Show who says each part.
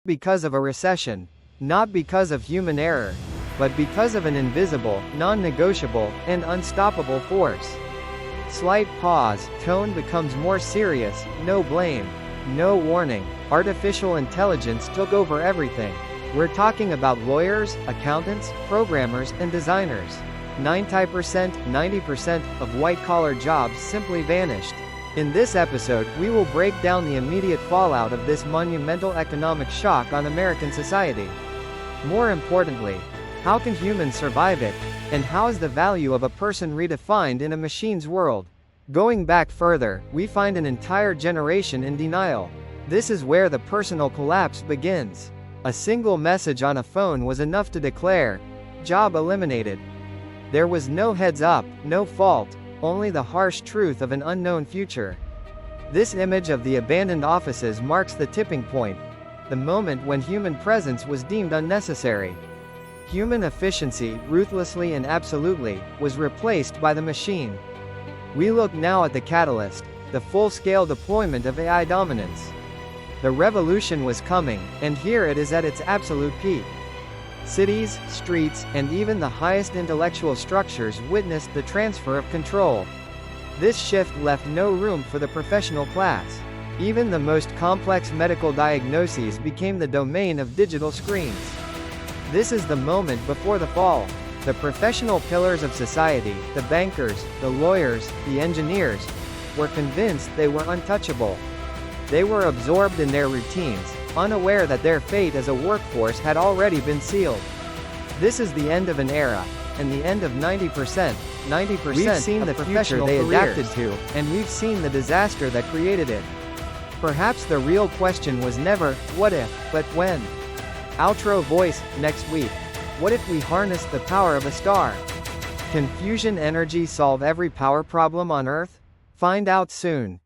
Speaker 1: because of a recession, not because of human error, but because of an invisible, non-negotiable, and unstoppable force. Slight pause, tone becomes more serious, no blame, no warning. Artificial intelligence took over everything. We're talking about lawyers, accountants, programmers, and designers. 90% of white-collar jobs simply vanished. In this episode, we will break down the immediate fallout of this monumental economic shock on American society. More importantly, how can humans survive it? And how is the value of a person redefined in a machine's world? Going back further, we find an entire generation in denial. This is where the personal collapse begins. A single message on a phone was enough to declare, "Job eliminated." There was no heads up, no fault, only the harsh truth of an unknown future. This image of the abandoned offices marks the tipping point, the moment when human presence was deemed unnecessary. Human efficiency, ruthlessly and absolutely, was replaced by the machine. We look now at the catalyst, the full-scale deployment of AI dominance. The revolution was coming, and here it is at its absolute peak. Cities, streets, and even the highest intellectual structures witnessed the transfer of control. This shift left no room for the professional class. Even the most complex medical diagnoses became the domain of digital screens. This is the moment before the fall. The professional pillars of society, the bankers, the lawyers, the engineers, were convinced they were untouchable. They were absorbed in their routines, unaware that their fate as a workforce had already been sealed. This is the end of an era, and the end of 90% we've seen the future they adapted to, and we've seen the disaster that created it. Perhaps the real question was never, what if, but when. Outro voice, next week. What if we harnessed the power of a star? Can fusion energy solve every power problem on Earth? Find out soon.